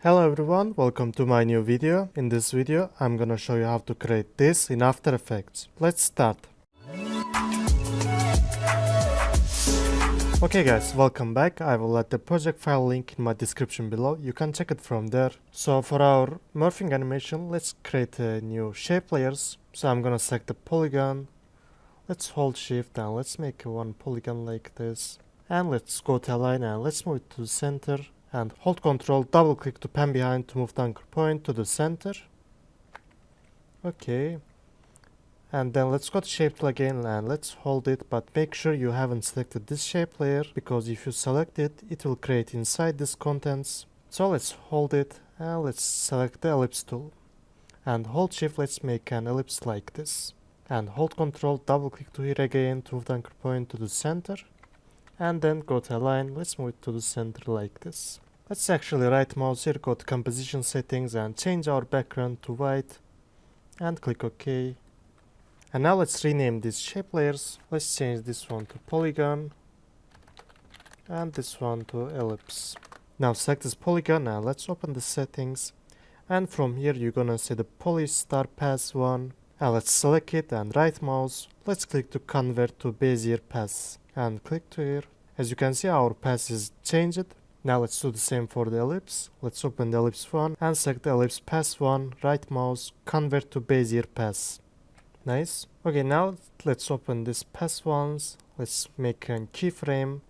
Hello everyone, welcome to my new video. In this video, I'm gonna show you how to create this in After Effects. Let's start. Okay guys, welcome back. I will let the project file link in my description below. You can check it from there. So for our morphing animation, let's create a new shape layers. So I'm gonna select the polygon. Let's hold shift and let's make one polygon like this. And let's go to align and let's move it to the center. And hold Ctrl, double click to pan behind to move the anchor point to the center. Okay. And then let's go to shape tool again and let's hold it, but make sure you haven't selected this shape layer, because if you select it, it will create inside this contents. So let's hold it and let's select the ellipse tool. And hold shift, let's make an ellipse like this. And hold Ctrl, double click to here again to move the anchor point to the center. And then go to align, let's move it to the center like this. Let's actually right mouse here, go to composition settings and change our background to white. And click OK. And now let's rename these shape layers. Let's change this one to polygon. And this one to ellipse. Now select this polygon and let's open the settings. And from here you're gonna see the poly star pass one. And let's select it and right mouse. Let's click to convert to Bezier pass. And click to here. As you can see, our pass is changed. Now let's do the same for the ellipse. Let's open the ellipse one and select the ellipse pass one, right mouse, convert to Bezier pass. Nice. Okay, now let's open this pass ones. Let's make a keyframe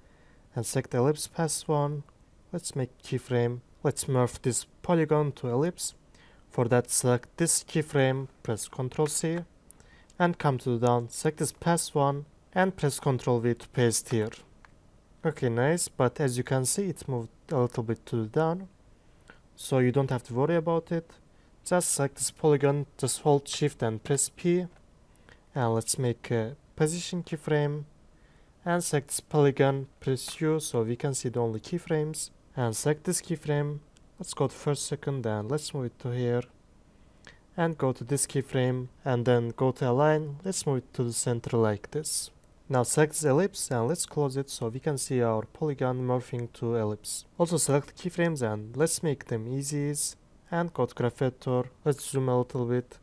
and select the ellipse pass one. Let's make keyframe. Let's morph this polygon to ellipse. For that, select this keyframe, press Ctrl C and come to the down, select this pass one and press Ctrl V to paste here. Okay, nice, but as you can see, it moved a little bit to the down, so you don't have to worry about it. Just select this polygon, just hold shift and press P, and let's make a position keyframe, and select this polygon, press U so we can see the only keyframes, and select this keyframe. Let's go to first second and let's move it to here, and go to this keyframe and then go to align. Let's move it to the center like this. Now select this ellipse and let's close it so we can see our polygon morphing to ellipse. Also select keyframes and let's make them easies. And go to graph editor. Let's zoom a little bit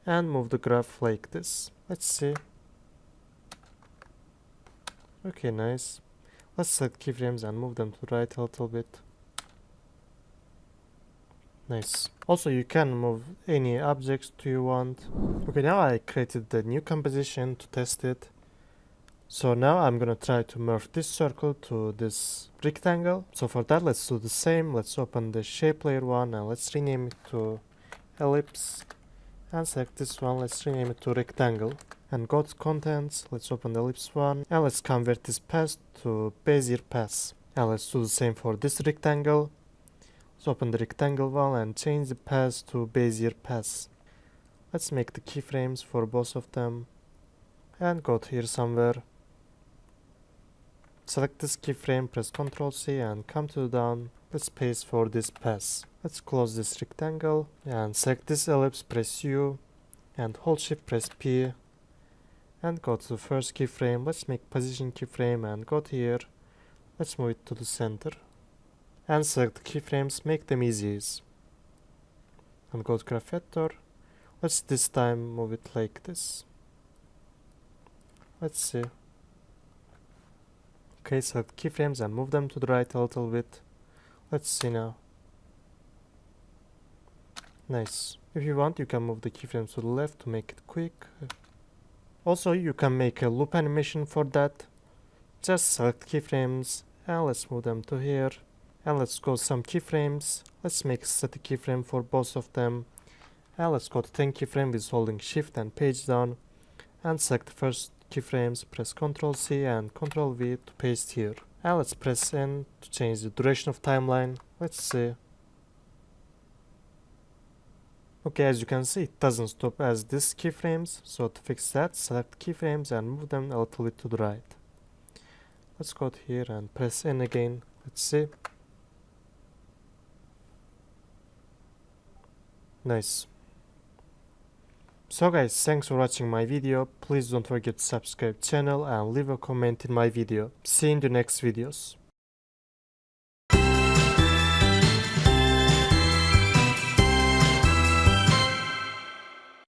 and move the graph like this. Let's see. Okay, nice. Let's select keyframes and move them to the right a little bit. Nice. Also, you can move any objects you want. Okay, now I created the new composition to test it. So now I'm gonna try to morph this circle to this rectangle. So for that, let's do the same. Let's open the shape layer one and let's rename it to ellipse. And select this one, let's rename it to rectangle. And go to contents, let's open the ellipse one and let's convert this pass to Bezier pass. And let's do the same for this rectangle. Let's open the rectangle one and change the pass to Bezier pass. Let's make the keyframes for both of them. And go to here somewhere. Select this keyframe, press Ctrl C and come to the down. Let's paste for this pass. Let's close this rectangle and select this ellipse, press U and hold shift, press P and go to the first keyframe. Let's make position keyframe and go to here. Let's move it to the center and select the keyframes, make them easies and go to graph editor. Let's this time move it like this. Let's see. Okay, select keyframes and move them to the right a little bit. Let's see now. Nice. If you want, you can move the keyframes to the left to make it quick. Also, you can make a loop animation for that. Just select keyframes and let's move them to here. And let's go some keyframes. Let's make a static keyframe for both of them. And let's go to 10 keyframe with holding shift and page down. And select the first keyframes, press Ctrl C and Ctrl V to paste here. And let's press N to change the duration of timeline. Let's see. Okay, as you can see, it doesn't stop as this keyframes. So to fix that, select keyframes and move them a little bit to the right. Let's go to here and press N again. Let's see. Nice. So guys, thanks for watching my video. Please don't forget to subscribe channel and leave a comment in my video. See you in the next videos.